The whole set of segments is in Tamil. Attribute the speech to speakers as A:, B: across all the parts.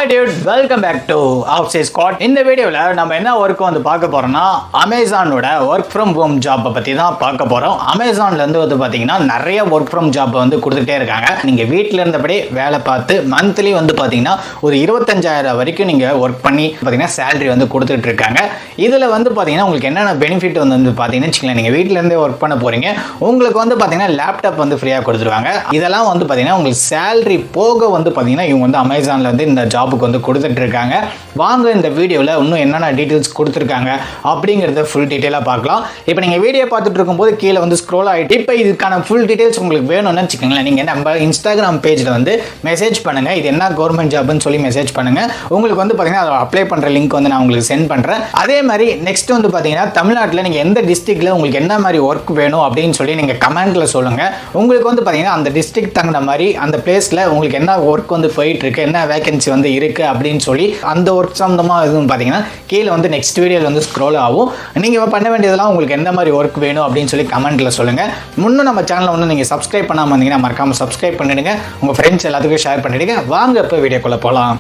A: Hi dude, welcome back to Outside Squad. இந்த வீடியோவில் நம்ம என்ன ஒர்க் வந்து பார்க்க போகிறோம்னா அமேசானோட ஒர்க் ஃப்ரம் ஹோம் ஜாப்பை பற்றி தான் பார்க்க போகிறோம். அமேசான்லேருந்து வந்து பார்த்தீங்கன்னா நிறைய ஒர்க் ஃப்ரம் ஜாப்பை வந்து கொடுத்துட்டே இருக்காங்க. நீங்கள் வீட்டில் இருந்தபடி வேலை பார்த்து மந்த்லி வந்து பார்த்தீங்கன்னா ஒரு 25,000 வரைக்கும் நீங்கள் ஒர்க் பண்ணி பார்த்தீங்கன்னா சேலரி வந்து கொடுத்துட்டு இருக்காங்க. இதில் வந்து பார்த்தீங்கன்னா உங்களுக்கு என்னென்ன பெனிஃபிட் வந்து பார்த்தீங்கன்னு வச்சுக்கலாம். நீங்கள் வீட்டிலேருந்தே ஒர்க் பண்ண போகிறீங்க, உங்களுக்கு வந்து பார்த்தீங்கன்னா லேப்டாப் வந்து ஃப்ரீயாக கொடுத்துருவாங்க. இதெல்லாம் வந்து பார்த்தீங்கன்னா உங்களுக்கு சேலரி போக வந்து பார்த்தீங்கன்னா இவங்க வந்து அமேசானில் வந்து இந்த ஜாபுக்கு வந்து கொடுத்துட்டு இருக்காங்க. வாங்க இந்த வீடியோவில் இன்னும் என்னென்ன டீட்டெயில்ஸ் கொடுத்துருக்காங்க அப்படிங்கிறத ஃபுல் டீட்டெயிலாக பார்க்கலாம். இப்போ நீங்கள் வீடியோ பார்த்துட்டு இருக்கும்போது கீழே வந்து ஸ்க்ரோல் ஆகிட்டு இப்போ இதுக்கான ஃபுல் டீட்டெயில்ஸ் உங்களுக்கு வேணும்னு வச்சுக்கோங்களேன். நீங்கள் நம்ம இன்ஸ்டாகிராம் பேஜில் வந்து மெசேஜ் பண்ணுங்கள், இது என்ன கவர்மெண்ட் ஜாப்னு சொல்லி மெசேஜ் பண்ணுங்கள். உங்களுக்கு வந்து பார்த்தீங்கன்னா அதை அப்ளை பண்ணுற லிங்க் வந்து நான் உங்களுக்கு சென்ட் பண்ணுறேன். அதே மாதிரி நெக்ஸ்ட் வந்து பார்த்தீங்கன்னா தமிழ்நாட்டில் நீங்கள் எந்த டிஸ்ட்ரிக்டில் உங்களுக்கு என்ன மாதிரி ஒர்க் வேணும் அப்படின்னு சொல்லி நீங்கள் கமெண்ட்டில் சொல்லுங்கள். உங்களுக்கு வந்து பார்த்தீங்கன்னா அந்த டிஸ்ட்ரிக்ட் தகுந்த மாதிரி அந்த பிளேஸில் உங்களுக்கு என்ன ஒர்க் வந்து போயிட்டு இருக்கு, என்ன வேகன்சி வந்து இருக்குது அப்படின்னு சொல்லி அந்த ஒர்க் சம்மந்தமாக எதுவும் பார்த்தீங்கன்னா கீழே வந்து நெக்ஸ்ட் வீடியோவில் வந்து ஸ்க்ரோல் ஆகும். நீங்கள் பண்ண வேண்டியதெல்லாம் உங்களுக்கு எந்த மாதிரி ஒர்க் வேணும் அப்படின்னு சொல்லி கமெண்ட்டில் சொல்லுங்கள். முன்னும் நம்ம சேனலை வந்து நீங்கள் சப்ஸ்கிரைப் பண்ணாமல் வந்தீங்கன்னா மறக்காமல் சப்ஸ்கிரைப் பண்ணிவிடுங்க, உங்கள் ஃப்ரெண்ட்ஸ் எல்லாத்துக்கும் ஷேர் பண்ணிவிடுங்க. வாங்க இப்போ வீடியோக்குள்ளே போகலாம்.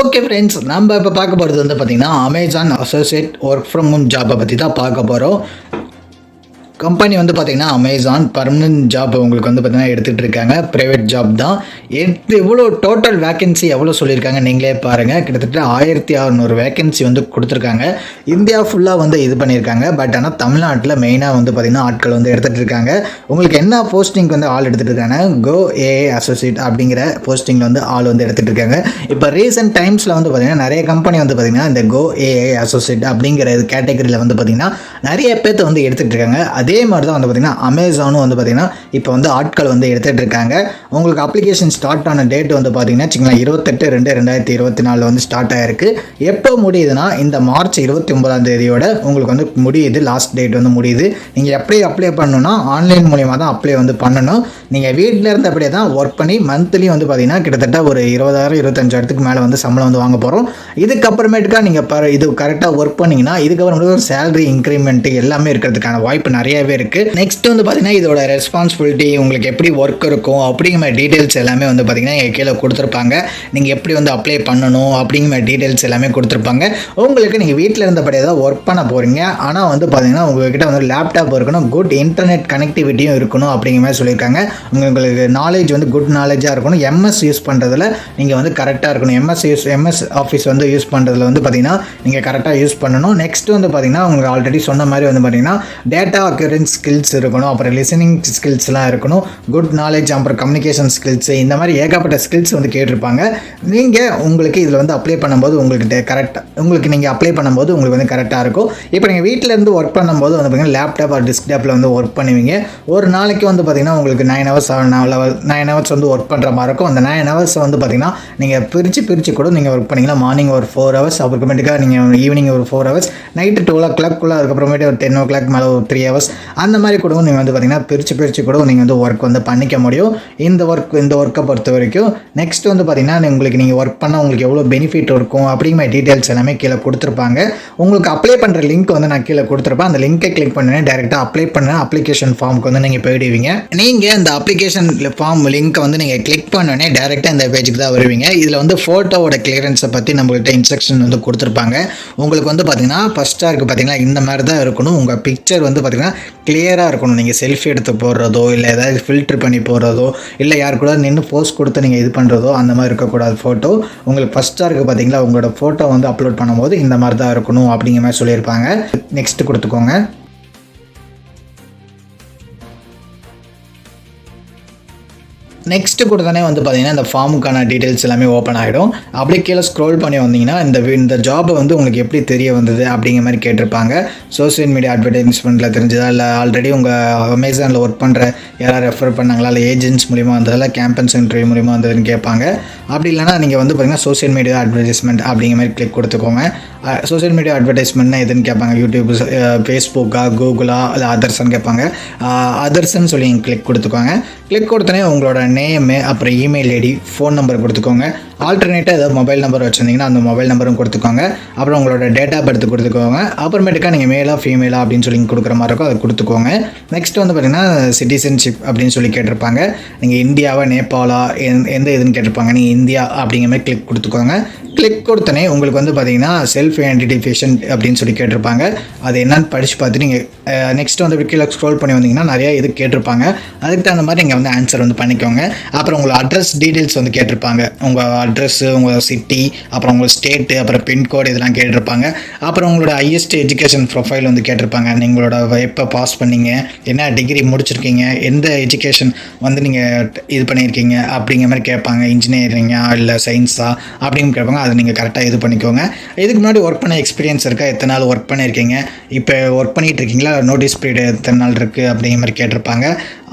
A: ஓகே ஃப்ரெண்ட்ஸ், நம்ம இப்போ பார்க்க போகிறது வந்து பார்த்திங்கன்னா Amazon associate work from home ஜாப்பை பற்றி தான் பார்க்க போகிறோம். கம்பெனி வந்து பார்த்திங்கன்னா அமேசான் பர்மனன்ட் ஜாப் உங்களுக்கு வந்து பார்த்திங்கன்னா எடுத்துகிட்டு இருக்காங்க. ப்ரைவேட் ஜாப் தான். எவ்வளோ டோட்டல் வேக்கன்சி எவ்வளோ சொல்லியிருக்காங்க நீங்களே பாருங்கள். கிட்டத்தட்ட 1600 வேக்கன்சி வந்து கொடுத்துருக்காங்க. இந்தியா ஃபுல்லாக வந்து இது பண்ணியிருக்காங்க. பட் ஆனால் தமிழ்நாட்டில் மெயினாக வந்து பார்த்திங்கன்னா ஆட்கள் வந்து எடுத்துகிட்டு இருக்காங்க. உங்களுக்கு என்ன போஸ்டிங் வந்து ஆள் எடுத்துகிட்டு இருக்காங்க, கோ ஏஏ அசோசியேட் அப்படிங்கிற போஸ்டிங்கில் வந்து ஆள் வந்து எடுத்துகிட்டு இருக்காங்க. இப்போ ரீசெண்ட் டைம்ஸில் வந்து பார்த்திங்கன்னா நிறைய கம்பெனி வந்து பார்த்திங்கன்னா இந்த கோ ஏஏ அசோசியேட் அப்படிங்கிற கேட்டகரியில் வந்து பார்த்திங்கன்னா நிறைய பேர்த்த வந்து எடுத்துகிட்டு இருக்காங்க. அதே மாதிரி தான் வந்து பார்த்திங்கன்னா அமேசானும் வந்து பார்த்திங்கன்னா இப்போ வந்து ஆட்கள் வந்து எடுத்துகிட்டு இருக்காங்க. உங்களுக்கு அப்ளிகேஷன் ஸ்டார்ட் ஆன டேட் வந்து பார்த்திங்கன்னா வச்சுக்கலாம் 28/2/2024 வந்து ஸ்டார்ட் ஆகிருக்கு. எப்போ முடியுதுன்னா இந்த மார்ச் 29 உங்களுக்கு வந்து முடியுது. லாஸ்ட் டேட் வந்து முடியுது. நீங்கள் எப்படி அப்ளை பண்ணணும்னா ஆன்லைன் மூலியமாக தான் அப்ளை வந்து பண்ணணும். நீங்கள் வீட்டில் இருந்து அப்படியே தான் ஒர்க் பண்ணி மந்த்லி வந்து பார்த்திங்கன்னா கிட்டத்தட்ட ஒரு 20,000-25,000 மேலே வந்து சம்பளம் வந்து வாங்க போகிறோம். இதுக்கப்புறமேட்டுக்கா நீங்கள் இது கரெக்டாக ஒர்க் பண்ணிங்கன்னா இதுக்கப்புறம் ஒரு சேலரி இன்க்ரிமெண்ட் எல்லாமே இருக்கிறதுக்கான வாய்ப்பு நிறையவே இருக்குது. நெக்ஸ்ட் வந்து பார்த்தீங்கன்னா இதோட ரெஸ்பான்சிபிலிட்டி உங்களுக்கு எப்படி ஒர்க் இருக்கும் அப்படிங்கிற மாதிரி டீட்டெயில்ஸ் எல்லாமே வந்து பார்த்தீங்கன்னா எங்கள் கீழே கொடுத்துருப்பாங்க. நீங்கள் எப்படி வந்து அப்ளை பண்ணணும் அப்படிங்கிற மாதிரி டீட்டெயில்ஸ் எல்லாமே கொடுத்துருப்பாங்க. உங்களுக்கு நீங்கள் வீட்டில் இருந்தபடியே தான் ஒர்க் பண்ண போகிறீங்க. ஆனால் வந்து பார்த்தீங்கன்னா உங்கள்கிட்ட வந்து லேப்டாப் இருக்கணும், குட் இன்டர்நெட் கனெக்டிவிட்டியும் இருக்கணும் அப்படிங்கிற மாதிரி சொல்லியிருக்காங்க. உங்களுக்கு நாலேஜ் வந்து குட் நாலேஜாக இருக்கணும். எம்எஸ் யூஸ் பண்ணுறதுல நீங்கள் வந்து கரெக்டாக இருக்கணும். எம்எஸ் ஆஃபீஸ் வந்து யூஸ் பண்ணுறதுல வந்து பார்த்தீங்கன்னா நீங்கள் கரெக்டாக யூஸ் பண்ணணும். நெக்ஸ்ட் வந்து பார்த்தீங்கன்னா உங்களுக்கு ஆல்ரெடி சொன்ன மாதிரி வந்து பார்த்தீங்கன்னா டேட்டா அக்யூரன்ஸ் ஸ்கில்ஸ் இருக்கணும், அப்புறம் லிசனிங் ஸ்கில்ஸ்லாம் இருக்கணும், குட் நாலேஜ், அப்புறம் கம்யூனிகேஷன் ஸ்கில்ஸ், இந்த மாதிரி ஏகப்பட்ட ஸ்கில்ஸ் வந்து கேட்டிருப்பாங்க. நீங்கள் உங்களுக்கு இதில் வந்து அப்ளை பண்ணும்போது நீங்கள் அப்ளை பண்ணும்போது உங்களுக்கு வந்து கரெக்டாக இருக்கும். இப்போ நீங்கள் வீட்டில் இருந்து ஒர்க் பண்ணும்போது வந்து பார்த்தீங்கன்னா லேப்டாப் ஆர் டெஸ்க்டாப்பில் வந்து ஒர்க் பண்ணுவீங்க. ஒரு நாளைக்கு வந்து பார்த்தீங்கன்னா உங்களுக்கு 9 ஹவர்ஸ் வந்து ஒர்க் பண்ணுற மாதிரி இருக்கும். அந்த 9 ஹவர்ஸ் வந்து பார்த்தீங்கன்னா நீங்கள் பிரித்து கூட நீங்கள் ஒர்க் பண்ணிங்கன்னா மார்னிங் ஒரு 4 ஹவர்ஸ், அப்புறமேட்டுக்காக நீங்கள் ஈவினிங் ஒரு 4 ஹவர்ஸ், நைட்டு 12 o'clock, அதுக்கப்புறமேட்டு ஒரு 10 o'clock மேலே ஒரு 3 ஹவர்ஸ், அந்த மாதிரி கூட நீங்கள் வந்து பார்த்திங்கன்னா பிரித்து கூட நீங்கள் வந்து ஒர்க் வந்து பண்ணிக்க முடியும். இந்த ஒர்க்கை பொறுத்த வரைக்கும். நெக்ஸ்ட் வந்து பார்த்திங்கன்னா உங்களுக்கு நீங்கள் ஒர்க் பண்ணால் உங்களுக்கு எவ்வளோ பெனிஃபிட் இருக்கும் அப்படிங்கிற டீட்டெயில்ஸ் எல்லாமே கீழே கொடுத்துருப்பாங்க. உங்களுக்கு அப்ளை பண்ணுற லிங்க் வந்து நான் கீழே கொடுத்துருப்பேன். அந்த லிங்கை கிளிக் பண்ணி டேரெக்டாக அப்ளை பண்ண அப்ளிகேஷன் ஃபார்முக்கு வந்து நீங்கள் போயிடுவீங்க. நீங்கள் அந்த அப்ளிகேஷன் ஃபார்ம் லிங்க்கை வந்து நீங்கள் கிளிக் பண்ணோடனே டேரெக்டாக இந்த பேஜுக்கு தான் வருவீங்க. இதில் வந்து ஃபோட்டோவோட கிளியரன்ஸை பற்றி நம்மள்கிட்ட இன்ஸ்ட்ரக்ஷன் வந்து கொடுத்துருப்பாங்க. உங்களுக்கு வந்து பார்த்திங்கன்னா ஃபஸ்ட்டாக இருக்குது பார்த்திங்கன்னா இந்த மாதிரி தான் இருக்கணும். உங்கள் பிக்சர் வந்து பார்த்திங்கன்னா கிளியராக இருக்கணும். நீங்கள் செல்ஃபி எடுத்து போடுறதோ இல்லை ஏதாவது ஃபில்ட்ரு பண்ணி போடுறதோ இல்லை யார் கூட நின்று போஸ்ட் கொடுத்து நீங்கள் இது பண்ணுறதோ அந்த மாதிரி இருக்கக்கூடாது. ஃபோட்டோ உங்களுக்கு ஃபஸ்ட்டாக இருக்குது பார்த்தீங்களா, உங்களோட ஃபோட்டோ வந்து அப்லோட் பண்ணும்போது இந்த மாதிரி தான் இருக்கணும் அப்படிங்கிற மாதிரி சொல்லியிருப்பாங்க. நெக்ஸ்ட் கொடுத்துக்கோங்க. நெக்ஸ்ட்டு கொடுத்தானே வந்து பார்த்தீங்கன்னா இந்த ஃபார்முக்கான டீட்டெயில்ஸ் எல்லாமே ஓப்பன் ஆகிடும். அப்படியே கீழே ஸ்க்ரோல் பண்ணி வந்தீங்கன்னா இந்த ஜாபை வந்து உங்களுக்கு எப்படி தெரிய வந்தது அப்படிங்கிற மாதிரி கேட்டிருப்பாங்க. சோஷியல் மீடியா அட்வர்டைஸ்மெண்ட்டில் தெரிஞ்சதா, இல்லை ஆல்ரெடி உங்கள் அமேசானில் ஒர்க் பண்ணுற யாராவது ரெஃபர் பண்ணாங்களா, இல்லை ஏஜென்ட்ஸ் மூலிமா வந்ததில்ல, கேம்பஸ் இன்டர்வியூ மூலிமா வந்ததுன்னு கேட்பாங்க. அப்படி இல்லைனா நீங்கள் வந்து பார்த்தீங்கன்னா சோஷியல் மீடியா அட்வர்டைஸ்மெண்ட் அப்படிங்கிற மாதிரி கிளிக் கொடுத்துக்கோங்க. சோஷியல் மீடியா அட்வர்டைஸ்மெண்ட்னா எதுன்னு கேட்பாங்க. யூடியூப், ஃபேஸ்புக்கா, கூகுளா, இல்லை அதர்ஸ்ன்னு கேட்பாங்க. அதர்ஸ்ன்னு சொல்லி கிளிக் கொடுத்துக்கோங்க. கிளிக் கொடுத்தோன்னே உங்களோட நேமு, அப்புறம் இமெயில் ஐடி, ஃபோன் நம்பர் கொடுத்துக்கோங்க. ஆல்டர்னேட்டாக ஏதாவது மொபைல் நம்பர் வச்சுருந்தீங்கன்னா அந்த மொபைல் நம்பரும் கொடுத்துக்கோங்க. அப்புறம் உங்களோட டேட் ஆஃப் பர்த் கொடுத்துக்கோங்க. அப்புறமேட்டுக்கா நீங்கள் மேலா ஃபீமேலா அப்படின்னு சொல்லி கொடுக்குற மாதிரி இருக்கும், அதை கொடுத்துக்கோங்க. நெக்ஸ்ட் வந்து பார்த்திங்கன்னா சிட்டிசன்ஷிப் அப்படின்னு சொல்லி கேட்டிருப்பாங்க. நீங்கள் இந்தியாவா நேபாளா எந்த இதுன்னு கேட்டிருப்பாங்க. நீங்கள் இந்தியா அப்படிங்கிற மாதிரி கிளிக் கொடுத்துக்கோங்க. கிளிக் கொடுத்தனே உங்களுக்கு வந்து பார்த்திங்கன்னா செல்ஃப் ஐடென்டிஃபிகேஷன் அப்படின்னு சொல்லி கேட்டிருப்பாங்க. அது என்னன்னு படித்து பார்த்து நீங்கள் நெக்ஸ்ட் வந்து கீழே ஸ்க்ரோல் பண்ணி வந்தீங்கன்னா நிறையா இது கேட்டிருப்பாங்க. அதுக்கு தகுந்த மாதிரி நீங்கள் வந்து ஆன்சர் வந்து பண்ணிக்கோங்க. அப்புறம் உங்களோட அட்ரஸ் டீட்டெயில்ஸ் வந்து கேட்டிருப்பாங்க. உங்கள் அட்ரஸ்ஸு, உங்கள் சிட்டி, அப்புறம் உங்கள் ஸ்டேட்டு, அப்புறம் பின்கோடு இதெல்லாம் கேட்டிருப்பாங்க. அப்புறம் உங்களோட ஹையஸ்ட் எஜுகேஷன் ப்ரொஃபைல் வந்து கேட்டிருப்பாங்க. நீங்களோட எப்போ பாஸ் பண்ணீங்க, என்ன டிகிரி முடிச்சிருக்கீங்க, எந்த எஜுகேஷன் வந்து நீங்கள் இது பண்ணியிருக்கீங்க அப்படிங்கிற மாதிரி கேட்பாங்க. இன்ஜினியரிங்கா இல்லை சயின்ஸா அப்படின்னு கேட்பாங்க. அதை நீங்கள் கரெக்டாக இது பண்ணிக்கோங்க. இதுக்கு முன்னாடி ஒர்க் பண்ண எக்ஸ்பீரியன்ஸ் இருக்கா, எத்தனை நாள் ஒர்க் பண்ணியிருக்கீங்க, இப்போ ஒர்க் பண்ணிகிட்டு இருக்கீங்களா, நோட்டீஸ் பீரியட் எத்தனை நாள் இருக்குது அப்படிங்கிற மாதிரி கேட்டிருப்பாங்க.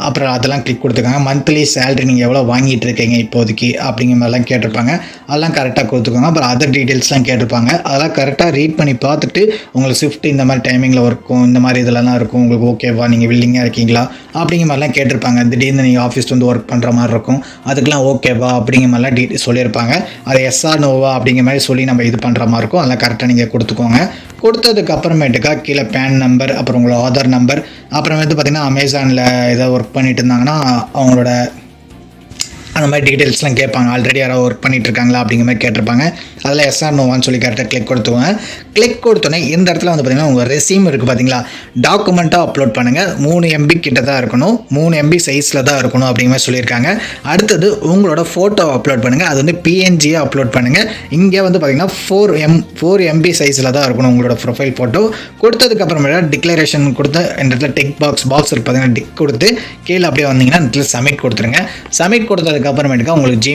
A: அப்புறம் அதெல்லாம் கிளிக் கொடுத்துக்காங்க. மந்த்லி சேலரி நீங்கள் எவ்வளோ வாங்கிட்டு இருக்கீங்க இப்போதைக்கு அப்படிங்கிற மாதிரிலாம் கேட்டிருப்பாங்க. அதெல்லாம் கரெக்டாக கொடுத்துக்கோங்க. அப்புறம் அதர் டீட்டெயில்ஸ்லாம் கேட்டிருப்பாங்க. அதெல்லாம் கரெக்டாக ரீட் பண்ணி பார்த்துட்டு உங்களுக்கு ஷிஃப்ட் இந்த மாதிரி டைமிங்கில் இருக்கும், இந்த மாதிரி இதெல்லாம் இருக்கும், உங்களுக்கு ஓகேவா, நீங்கள் வில்லிங்காக இருக்கீங்களா அப்படிங்கிற மாதிரிலாம் கேட்டிருப்பாங்க. திடீர்னு நீங்கள் ஆஃபீஸ் வந்து ஒர்க் பண்ணுற மாதிரி இருக்கும், அதுக்கெலாம் ஓகேவா அப்படிங்கிற மாதிரிலாம் சொல்லியிருப்பாங்க. அதை எஸ்ஆர் நோவா அப்படிங்கிற மாதிரி சொல்லி நம்ம இது பண்ணுற மாதிரி இருக்கும். அதெல்லாம் கரெக்டாக நீங்கள் கொடுத்துக்கோங்க. கொடுத்ததுக்கு அப்புறமேட்டுக்கா கீழே பேன் நம்பர், அப்புறம் உங்களோட ஆதார் நம்பர், அப்புறம் வந்து பார்த்திங்கன்னா அமேசானில் ஏதாவது ஒர்க் பண்ணிட்டு இருந்தாங்கன்னா அவங்களோட அந்த மாதிரி டீட்டெயில்ஸ்லாம் கேட்பாங்க. ஆல்ரெடி யாராவது ஒர்க் பண்ணிட்டு இருக்காங்களா அப்படிங்கிற மாதிரி கேட்டிருப்பாங்க. அதில் எஸ்ஆர் நோவான்னு சொல்லி கரெக்டாக கிளிக் கொடுத்துவோங்க. கிளிக் கொடுத்தோன்னே இந்த இடத்துல வந்து பார்த்திங்கன்னா உங்கள் ரெஸ்யூம் இருக்குது பார்த்தீங்களா, டாக்குமெண்ட்டாக அப்லோட் பண்ணுங்கள். 3 MB கிட்ட தான் இருக்கணும், 3 MB சைஸில் தான் இருக்கணும் அப்படிங்கிற மாதிரி சொல்லியிருக்காங்க. அடுத்தது உங்களோட ஃபோட்டோ அப்லோட் பண்ணுங்கள். அது வந்து PNG-யாக அப்லோட் பண்ணுங்கள். இங்கே வந்து பார்த்திங்கன்னா 4 MB சைஸில் தான் இருக்கணும் உங்களோட ப்ரொஃபைல் ஃபோட்டோ. கொடுத்ததுக்கப்புறமேட்டா டிக்ளரேஷன் கொடுத்து இந்த இடத்துல டிக் பாக்ஸ் இருக்குது பார்த்தீங்கன்னா, டிக் கொடுத்து கீழே அப்படியே வந்தீங்கன்னா இந்த இடத்துல சப்மிட் கொடுத்துருங்க. சப்மிட் கொடுத்ததுக்கு அப்புறமேட்டுக்கு உங்களுக்கு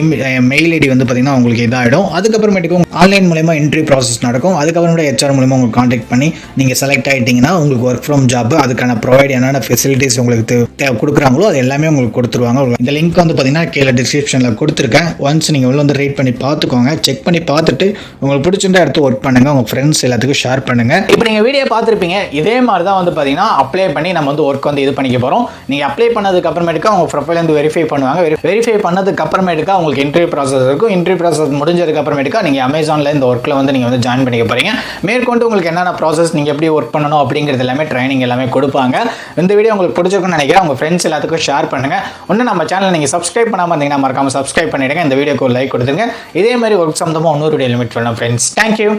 A: மெயில் ஐடி வந்து பார்த்தீங்கன்னா உங்களுக்கு இதாகிடும். அதுக்கப்புறமேட்டுக்கு ஆன்லைன் மூலமா என்ட்ரி ப்ராசஸ் நடக்கும். அதுக்கப்புறமேட்டு HR மூலமா உங்களுக்கு காண்டாக்ட் பண்ணி நீங்கள் செலக்ட் ஆகிட்டீங்கன்னா உங்களுக்கு ஒர்க் ஃப்ரம் ஜாப், அதுக்கான ப்ரொவைட் என்னென்ன ஃபெசிலிட்டிஸ் உங்களுக்கு கொடுக்குறாங்களோ அது எல்லாமே உங்களுக்கு கொடுத்துருவாங்க. இந்த லிங்க் வந்து பார்த்தீங்கன்னா கீழே டிஸ்கிரிப்ஷனில் கொடுத்துருக்கேன். ஒன்ஸ் நீங்கள் உள்ள வந்து ரீட் பண்ணி பார்த்துக்கோங்க. செக் பண்ணி பார்த்துட்டு உங்களுக்கு பிடிச்சிருந்தா எடுத்து ஒர்க் பண்ணுங்கள், உங்கள் ஃப்ரெண்ட்ஸ் எல்லாத்துக்கும் ஷேர் பண்ணுங்கள். இப்போ நீங்கள் வீடியோ பார்த்துருப்பீங்க. இதே மாதிரி தான் வந்து பார்த்தீங்கன்னா அப்ளை பண்ணி நம்ம வந்து ஒர்க் வந்து இது பண்ணிக்க போகிறோம். நீங்கள் அப்ளை பண்ணதுக்கு அப்புறமேட்டுக்கு உங்கள் ப்ரொஃபைல் வந்து வெரிஃபை பண்ணுவாங்க. வெரிஃபை பண்ணதுக்கு அப்புறமேட்டுக்கா உங்களுக்கு இன்டர்வியூ ப்ராசஸ் இருக்கும். இன்டர்வியூ ப்ராசஸ் முடிஞ்சதுக்கு அப்புறமேட்டுக்கா நீங்கள் அமேசானில் இந்த ஒர்க்கில் வந்து நீங்கள் வந்து ஜாயின் பண்ணிக்க போகிறீங்க. மேற்கொண்டு உங்களுக்கு என்னென்ன ப்ராசஸ், நீங்கள் எப்படி ஒர்க் பண்ணணும் அப்படிங்கிறது எல்லாமே ட்ரைனிங் எல்லாமே கொடுப்பாங்க. இந்த வீடியோ உங்களுக்கு பிடிச்சிருக்குன்னு நினைக்கிறேன். உங்கள் ஃப்ரெண்ட்ஸ் எல்லாத்துக்கும் ஷேர் பண்ணுங்கள். இன்னும் நம்ம சேனல் நீங்கள் சப்ஸ்கிரைப் பண்ணாமல் இருந்தீங்கன்னா மறக்காமல் சப்ஸ்கிரைப் பண்ணிவிடுங்க. இந்த வீடியோக்கு ஒரு லைக் கொடுத்துருங்க. இதே மாதிரி ஒர்க் சம்மந்தமாக இன்னொரு வீடியோ லிமிட் பண்ணலாம் ஃப்ரெண்ட்ஸ். தேங்க்யூ.